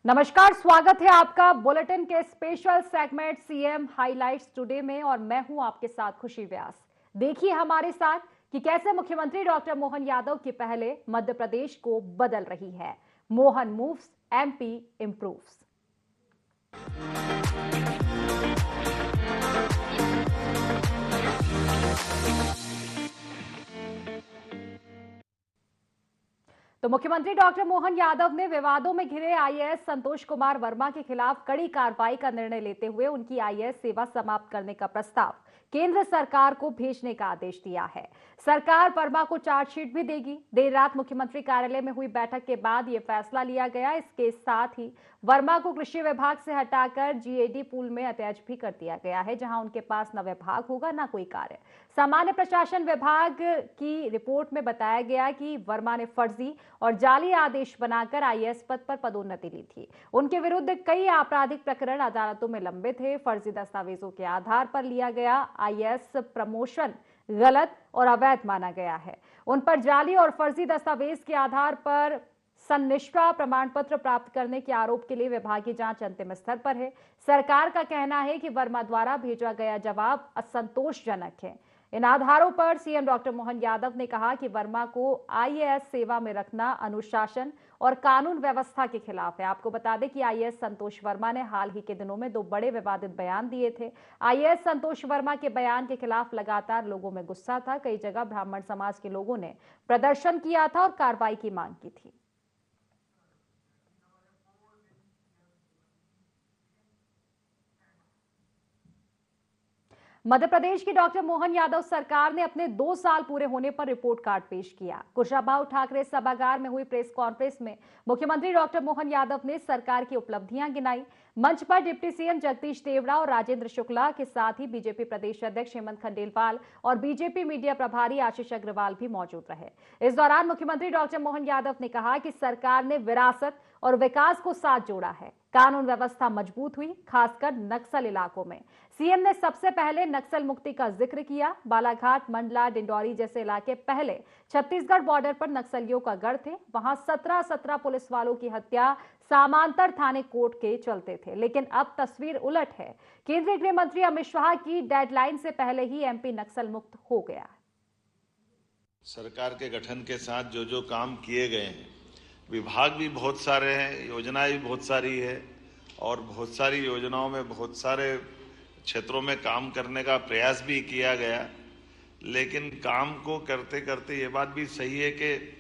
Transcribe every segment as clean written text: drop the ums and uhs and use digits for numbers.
नमस्कार, स्वागत है आपका बुलेटिन के special segment CM highlights today में और मैं हूं आपके साथ खुशी व्यास। देखिए हमारे साथ कि कैसे मुख्यमंत्री डॉक्टर मोहन यादव की पहले मध्य प्रदेश को बदल रही है। Mohan moves, MP improves. तो मुख्यमंत्री डॉक्टर मोहन यादव ने विवादों में घिरे आईएएस संतोष कुमार वर्मा के खिलाफ कड़ी कार्रवाई का निर्णय लेते हुए उनकी आईएएस सेवा समाप्त करने का प्रस्ताव केंद्र सरकार को भेजने का आदेश दिया है। सरकार वर्मा को चार्जशीट भी देगी। देर रात मुख्यमंत्री कार्यालय में हुई बैठक के बाद यह फैसला लिया गया। इसके साथ ही वर्मा को कृषि विभाग से हटाकर जीएडी पूल में अटैच भी कर दिया गया है, जहां उनके पास न विभाग होगा न कोई कार्य। सामान्य प्रशासन विभाग की रिपोर्ट में बताया गया कि वर्मा ने फर्जी और जाली आदेश बनाकर आईएएस पद पर पदोन्नति ली थी। उनके विरुद्ध कई आपराधिक प्रकरण अदालतों में लंबित थे। फर्जी दस्तावेजों के आधार पर लिया गया आईएएस प्रमोशन गलत और अवैध माना गया है। उन पर जाली और फर्जी दस्तावेज के आधार पर सन्निष्ठा प्रमाण पत्र प्राप्त करने के आरोप के लिए विभागीय जांच अंतिम स्तर पर है। सरकार का कहना है कि वर्मा द्वारा भेजा गया जवाब असंतोषजनक है। इन आधारों पर सीएम डॉक्टर मोहन यादव ने कहा कि वर्मा को आईएएस सेवा में रखना अनुशासन और कानून व्यवस्था के खिलाफ है। आपको बता दें कि आईएएस संतोष वर्मा ने हाल ही के दिनों में 2 बड़े विवादित बयान दिए थे। आईएएस संतोष वर्मा के बयान के खिलाफ लगातार लोगों में गुस्सा था। कई जगह ब्राह्मण समाज के लोगों ने प्रदर्शन किया था और कार्रवाई की मांग की थी। मध्य प्रदेश की डॉक्टर मोहन यादव सरकार ने अपने 2 साल पूरे होने पर रिपोर्ट कार्ड पेश किया। कुशाभाऊ ठाकरे सभागार में हुई प्रेस कॉन्फ्रेंस में मुख्यमंत्री डॉक्टर मोहन यादव ने सरकार की उपलब्धियां गिनाई। मंच पर डिप्टी सीएम जगदीश देवड़ा और राजेंद्र शुक्ला के साथ ही बीजेपी प्रदेश अध्यक्ष हेमंत खंडेलवाल और बीजेपी मीडिया प्रभारी आशीष अग्रवाल भी मौजूद रहे। इस दौरान मुख्यमंत्री डॉक्टर मोहन यादव ने कहा कि सरकार ने विरासत और विकास को साथ जोड़ा है। कानून व्यवस्था मजबूत हुई, खासकर नक्सल इलाकों में। सीएम ने सबसे पहले नक्सल मुक्ति का जिक्र किया। बालाघाट, मंडला, डिंडौरी जैसे इलाके पहले छत्तीसगढ़ बॉर्डर पर नक्सलियों का गढ़ थे। वहां 17 पुलिस वालों की हत्या समांतर थाने कोर्ट के चलते थे, लेकिन अब तस्वीर उलट है। केंद्रीय गृह मंत्री अमित शाह की डेडलाइन से पहले ही एमपी नक्सल मुक्त हो गया। सरकार के गठन के साथ जो जो काम किए गए हैं, विभाग भी बहुत सारे हैं, योजनाएं भी बहुत सारी है और बहुत सारी योजनाओं में बहुत सारे क्षेत्रों में काम करने का प्रयास भी किया गया। लेकिन काम को करते करते ये बात भी सही है कि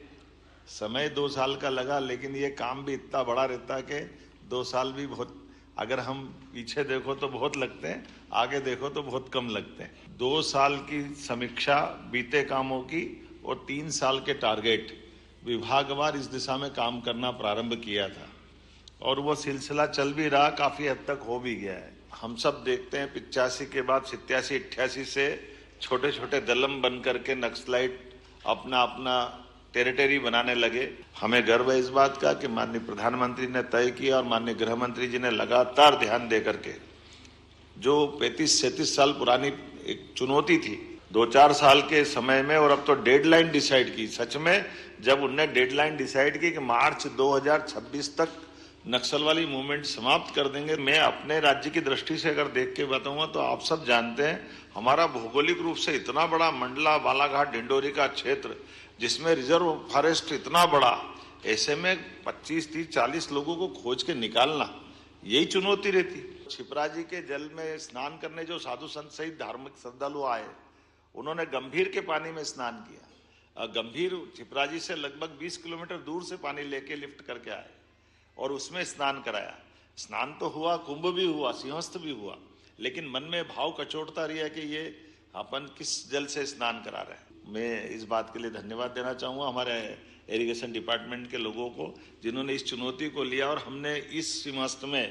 समय 2 साल का लगा, लेकिन ये काम भी इतना बड़ा रहता है कि 2 साल भी बहुत, अगर हम पीछे देखो तो बहुत लगते हैं, आगे देखो तो बहुत कम लगते हैं। 2 साल की समीक्षा बीते कामों की और 3 साल के टारगेट विभागवार इस दिशा में काम करना प्रारंभ किया था और वो सिलसिला चल भी रहा, काफी हद तक हो भी गया है। हम सब देखते हैं 85 के बाद 87, 88 से छोटे छोटे दलम बन करके नक्सलाइट अपना अपना टेरिटरी बनाने लगे। हमें गर्व है इस बात का कि माननीय प्रधानमंत्री ने तय किया और माननीय गृह मंत्री जी ने लगातार ध्यान दे करके, जो 35-37 साल पुरानी एक चुनौती थी 2-4 साल के समय में, और अब तो डेडलाइन डिसाइड की। सच में जब उनने डेडलाइन डिसाइड की कि मार्च 2026 तक नक्सल वाली मूवमेंट समाप्त कर देंगे, मैं अपने राज्य की दृष्टि से अगर देख के बताऊंगा तो आप सब जानते हैं हमारा भौगोलिक रूप से इतना बड़ा मंडला, बालाघाट, डिंडोरी का क्षेत्र, जिसमें रिजर्व फॉरेस्ट इतना बड़ा, ऐसे में 25, 30, 40 लोगों को खोज के निकालना यही चुनौती रहती। क्षिप्रा जी के जल में स्नान करने जो साधु संत सहित धार्मिक श्रद्धालु आए, उन्होंने गंभीर के पानी में स्नान किया। गंभीर क्षिप्रा जी से लगभग 20 किलोमीटर दूर से पानी लेके लिफ्ट करके आए और उसमें स्नान कराया। स्नान तो हुआ, कुंभ भी हुआ, सिंहस्थ भी हुआ, लेकिन मन में भाव कचोटता रहा कि ये अपन किस जल से स्नान करा रहे हैं। मैं इस बात के लिए धन्यवाद देना चाहूँगा हमारे इरिगेशन डिपार्टमेंट के लोगों को, जिन्होंने इस चुनौती को लिया और हमने इस सिंहस्थ में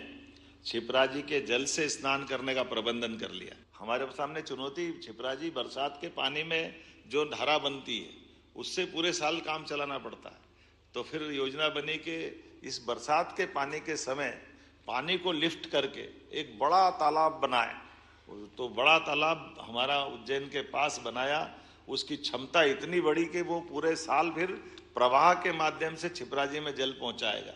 क्षिप्रा जी के जल से स्नान करने का प्रबंधन कर लिया। हमारे सामने चुनौती क्षिप्रा जी, बरसात के पानी में जो धारा बनती है उससे पूरे साल काम चलाना पड़ता है। तो फिर योजना बनी कि इस बरसात के पानी के समय पानी को लिफ्ट करके एक बड़ा तालाब बनाए। तो बड़ा तालाब हमारा उज्जैन के पास बनाया। उसकी क्षमता इतनी बड़ी कि वो पूरे साल फिर प्रवाह के माध्यम से क्षिप्रा जी में जल पहुंचाएगा।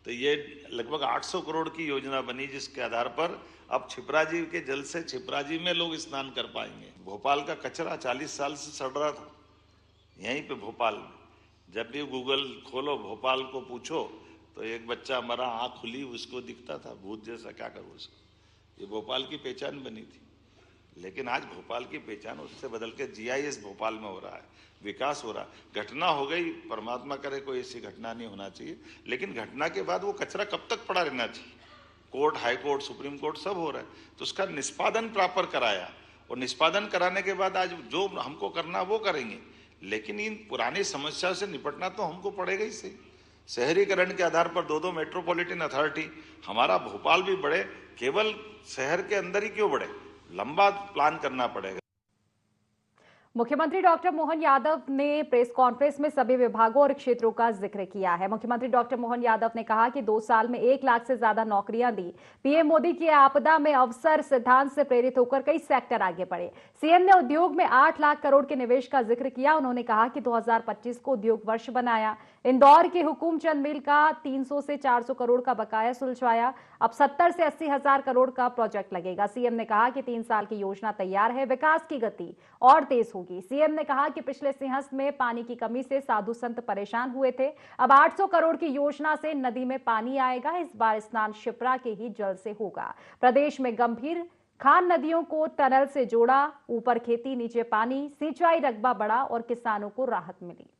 तो ये लगभग 800 करोड़ की योजना बनी, जिसके आधार पर अब छिपराजी के जल से छिपराजी में लोग स्नान कर पाएंगे। भोपाल का कचरा 40 साल से सड़ रहा था यहीं पे भोपाल में। जब भी गूगल खोलो, भोपाल को पूछो, तो एक बच्चा मरा, आँख खुली, उसको दिखता था भूत जैसा, क्या करूँ उसको। ये भोपाल की पहचान बनी थी। लेकिन आज भोपाल की पहचान उससे बदल के GIS भोपाल में हो रहा है, विकास हो रहा है। घटना हो गई, परमात्मा करे कोई ऐसी घटना नहीं होना चाहिए, लेकिन घटना के बाद वो कचरा कब तक पड़ा रहना चाहिए। Court, high court, supreme court सब हो रहा है, तो उसका निष्पादन प्रॉपर कराया, और निष्पादन कराने के बाद आज जो हमको करना वो करेंगे। लेकिन इन पुरानी समस्या से निपटना तो हमको पड़ेगा ही सही। शहरीकरण के आधार पर 2 मेट्रोपॉलिटन अथॉरिटी, हमारा भोपाल भी बढ़े, केवल शहर के अंदर ही क्यों बढ़े, लंबा प्लान करना पड़ेगा। मुख्यमंत्री डॉक्टर मोहन यादव ने प्रेस कॉन्फ्रेंस में सभी विभागों और क्षेत्रों का जिक्र किया है। मुख्यमंत्री डॉक्टर मोहन यादव ने कहा कि 2 साल में 1 लाख से ज्यादा नौकरियां दी। पीएम मोदी के आपदा में अवसर सिद्धांत से प्रेरित होकर कई सेक्टर आगे बढ़े। सीएम ने उद्योग में 8 लाख करोड़ के निवेश का जिक्र किया। उन्होंने कहा कि 2025 को उद्योग वर्ष बनाया। इंदौर के हुकुमचंद मिल का 300 से 400 करोड़ का बकाया सुलझाया। अब 70 से 80 हजार करोड़ का प्रोजेक्ट लगेगा। सीएम ने कहा कि 3 साल की योजना तैयार है, विकास की गति और तेज होगी। सीएम ने कहा कि पिछले सिंहस्थ में पानी की कमी से साधु संत परेशान हुए थे। अब 800 करोड़ की योजना से नदी में पानी आएगा। इस बार स्नान शिप्रा के ही जल से होगा। प्रदेश में गंभीर खान नदियों को टनल से जोड़ा, ऊपर खेती नीचे पानी, सिंचाई रकबा बढ़ा और किसानों को राहत मिली।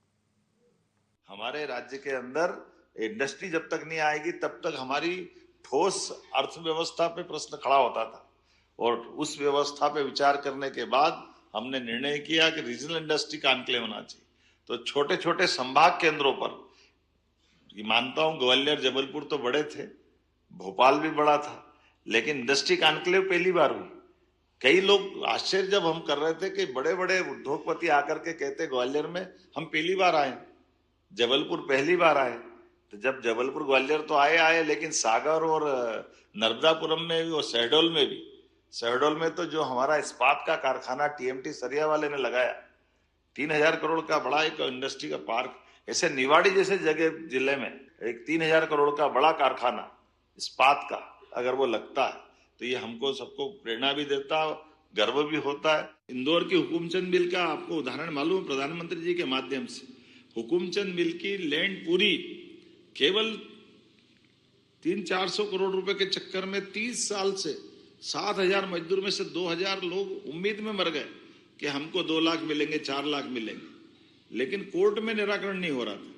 हमारे राज्य के अंदर इंडस्ट्री जब तक नहीं आएगी तब तक हमारी ठोस अर्थव्यवस्था पे प्रश्न खड़ा होता था, और उस व्यवस्था पे विचार करने के बाद हमने निर्णय किया कि रीजनल इंडस्ट्री कॉन्क्लेव होना चाहिए। तो छोटे छोटे संभाग केंद्रों पर, मानता हूं ग्वालियर जबलपुर तो बड़े थे, भोपाल भी बड़ा था, लेकिन इंडस्ट्री कॉन्क्लेव पहली बार हुई। कई लोग आश्चर्य जब हम कर रहे थे कि बड़े बड़े उद्योगपति आकर के कहते ग्वालियर में हम पहली बार आए, जबलपुर पहली बार आए। तो जब जबलपुर ग्वालियर तो आए, लेकिन सागर और नर्मदापुरम में भी और शहडोल में तो जो हमारा इस्पात का कारखाना TMT सरिया वाले ने लगाया, 3000 करोड़ का बड़ा एक इंडस्ट्री का पार्क, ऐसे निवाड़ी जैसे जगह जिले में एक 3000 करोड़ का बड़ा कारखाना इस्पात का अगर वो लगता है तो ये हमको सबको प्रेरणा भी देता है, गर्व भी होता है। इंदौर की हुकुमचंद मिल का आपको उदाहरण मालूम है, प्रधानमंत्री जी के माध्यम से हुकुमचंद मिल की लैंड पूरी केवल 300-400 करोड़ रुपए के चक्कर में 30 साल से 7000 मजदूर में से 2000 लोग उम्मीद में मर गए कि हमको 2 लाख मिलेंगे, 4 लाख मिलेंगे, लेकिन कोर्ट में निराकरण नहीं हो रहा था।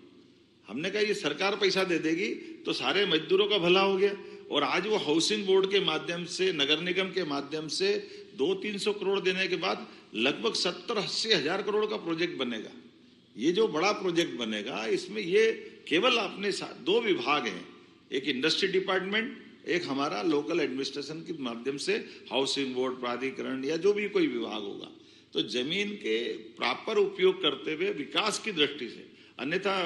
हमने कहा ये सरकार पैसा दे देगी तो सारे मजदूरों का भला हो गया, और आज वो हाउसिंग बोर्ड के माध्यम से, नगर निगम के माध्यम से 200-300 करोड़ देने के बाद लगभग 70-80 हजार करोड़ का प्रोजेक्ट बनेगा। ये जो बड़ा प्रोजेक्ट बनेगा, इसमें ये केवल अपने 2 विभाग हैं, एक इंडस्ट्री डिपार्टमेंट, एक हमारा लोकल एडमिनिस्ट्रेशन के माध्यम से हाउसिंग बोर्ड, प्राधिकरण या जो भी कोई विभाग होगा, तो जमीन के प्रॉपर उपयोग करते हुए विकास की दृष्टि से। अन्यथा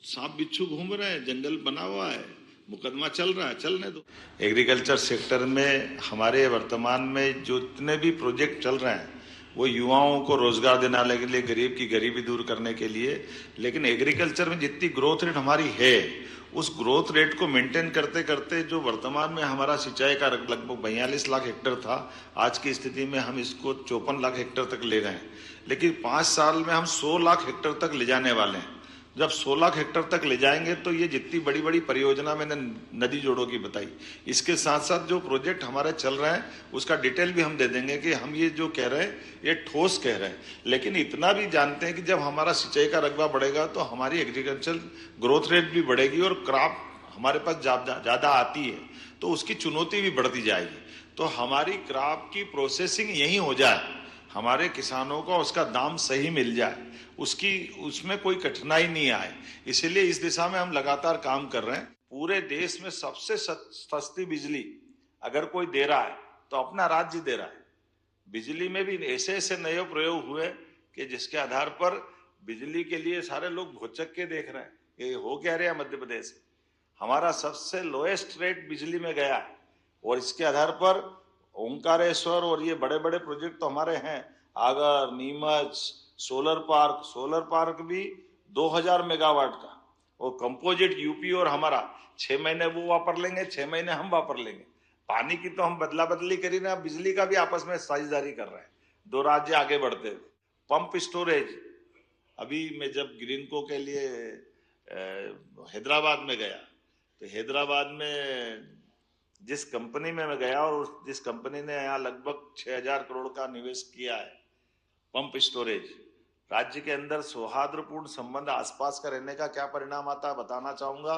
सांप बिच्छू घूम रहे हैं, जंगल बना हुआ है, मुकदमा चल रहा है, चलने दो। एग्रीकल्चर सेक्टर में हमारे वर्तमान में जो इतने भी प्रोजेक्ट चल रहे हैं वो युवाओं को रोजगार देने के लिए, गरीब की गरीबी दूर करने के लिए। लेकिन एग्रीकल्चर में जितनी ग्रोथ रेट हमारी है, उस ग्रोथ रेट को मेंटेन करते करते जो वर्तमान में हमारा सिंचाई का लगभग 42 लाख हेक्टेयर था, आज की स्थिति में हम इसको 54 लाख हेक्टेयर तक ले गए हैं। लेकिन 5 साल में हम 100 लाख हेक्टेयर तक ले जाने वाले हैं। जब 16 लाख हेक्टेयर तक ले जाएंगे तो ये जितनी बड़ी बड़ी परियोजना मैंने नदी जोड़ों की बताई, इसके साथ साथ जो प्रोजेक्ट हमारे चल रहे हैं उसका डिटेल भी हम दे देंगे कि हम ये जो कह रहे हैं ये ठोस कह रहे हैं। लेकिन इतना भी जानते हैं कि जब हमारा सिंचाई का रकबा बढ़ेगा तो हमारी एग्रीकल्चर ग्रोथ रेट भी बढ़ेगी और क्रॉप हमारे पास ज्यादा आती है तो उसकी चुनौती भी बढ़ती जाएगी। तो हमारी क्रॉप की प्रोसेसिंग यही हो जाए, हमारे किसानों को उसका दाम सही मिल जाए, उसमें कोई कठिनाई नहीं आए, इसीलिए इस दिशा में हम लगातार काम कर रहे हैं। पूरे देश में सबसे सस्ती बिजली अगर कोई दे रहा है तो अपना राज्य दे रहा है। बिजली में भी ऐसे ऐसे नए प्रयोग हुए कि जिसके आधार पर बिजली के लिए सारे लोग भौचक के देख रहे हैं ये हो क्या रहा है। मध्य प्रदेश हमारा सबसे लोएस्ट रेट बिजली में गया है, और इसके आधार पर ओंकारेश्वर और ये बड़े बड़े प्रोजेक्ट तो हमारे हैं, आगर, नीमच, सोलर पार्क भी 2000 मेगावाट का, वो कंपोजिट यूपी और हमारा 6 महीने वो वापर लेंगे, 6 महीने हम वापर लेंगे। पानी की तो हम बदला बदली करी ना, बिजली का भी आपस में साझेदारी कर रहे हैं, 2 राज्य आगे बढ़ते हुए। पंप स्टोरेज, अभी मैं जब ग्रीनको के लिए हैदराबाद में गया, तो हैदराबाद में जिस कंपनी में मैं गया और जिस कंपनी ने यहाँ लगभग 6,000 करोड़ का निवेश किया है पंप स्टोरेज, राज्य के अंदर सौहार्दपूर्ण संबंध आसपास का रहने का क्या परिणाम आता है बताना चाहूंगा।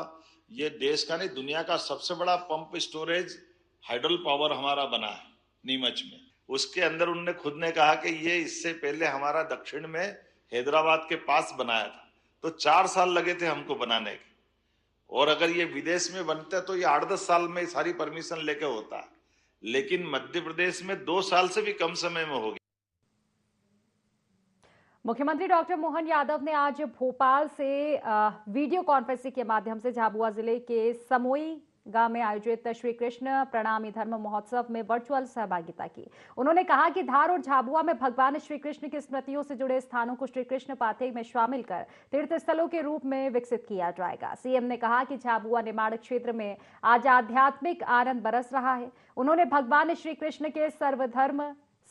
ये देश का नहीं, दुनिया का सबसे बड़ा पंप स्टोरेज हाइडल पावर हमारा बना है नीमच में। उसके अंदर उनने खुद ने कहा कि ये इससे पहले हमारा दक्षिण में हैदराबाद के पास बनाया था, तो 4 साल लगे थे हमको बनाने के, और अगर ये विदेश में बनता तो ये 8-10 साल में सारी परमिशन लेके होता है, लेकिन मध्य प्रदेश में 2 साल से भी कम समय में हो गया। मुख्यमंत्री डॉक्टर मोहन यादव ने आज भोपाल से वीडियो कॉन्फ्रेंसिंग के माध्यम से झाबुआ जिले के समोई गांव में आयोजित श्री कृष्ण प्रणामी धर्म महोत्सव में वर्चुअल सहभागिता की। उन्होंने कहा कि धार और झाबुआ में भगवान श्री कृष्ण की स्मृतियों से जुड़े स्थानों को श्री कृष्ण पाथे में शामिल कर तीर्थ स्थलों के रूप में विकसित किया जाएगा। सीएम ने कहा कि झाबुआ निमाड़ क्षेत्र में आज आध्यात्मिक आनंद बरस रहा है। उन्होंने भगवान श्री कृष्ण के सर्वधर्म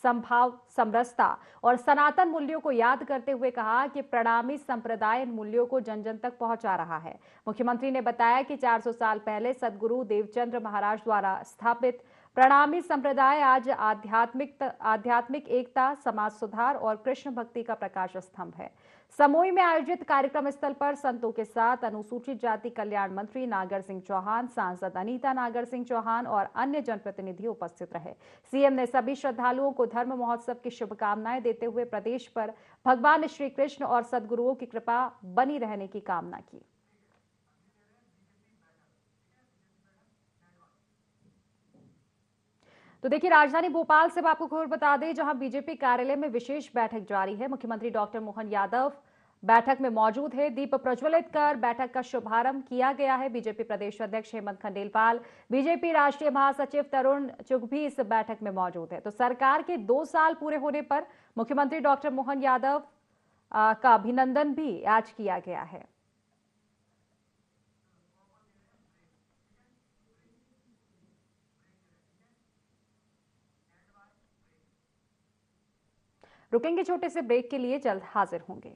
संभाव, समरसता और सनातन मूल्यों को याद करते हुए कहा कि प्रणामी संप्रदाय इन मूल्यों को जन जन तक पहुंचा रहा है। मुख्यमंत्री ने बताया कि 400 साल पहले सदगुरु देवचंद्र महाराज द्वारा स्थापित प्रणामी संप्रदाय आज आध्यात्मिक एकता, समाज सुधार और कृष्ण भक्ति का प्रकाश स्तंभ है। समोई में आयोजित कार्यक्रम स्थल पर संतों के साथ अनुसूचित जाति कल्याण मंत्री नागर सिंह चौहान, सांसद अनीता नागर सिंह चौहान और अन्य जनप्रतिनिधि उपस्थित रहे। सीएम ने सभी श्रद्धालुओं को धर्म महोत्सव की शुभकामनाएं देते हुए प्रदेश पर भगवान श्री कृष्ण और सदगुरुओं की कृपा बनी रहने की कामना की। तो देखिए, राजधानी भोपाल से आपको खबर बता दें, जहां बीजेपी कार्यालय में विशेष बैठक जारी है। मुख्यमंत्री डॉक्टर मोहन यादव बैठक में मौजूद है। दीप प्रज्वलित कर बैठक का शुभारंभ किया गया है। बीजेपी प्रदेश अध्यक्ष हेमंत खंडेलवाल, बीजेपी राष्ट्रीय महासचिव तरुण चुग भी इस बैठक में मौजूद है। तो सरकार के 2 साल पूरे होने पर मुख्यमंत्री डॉक्टर मोहन यादव का अभिनंदन भी आज किया गया है। रुकेंगे छोटे से ब्रेक के लिए, जल्द हाजिर होंगे।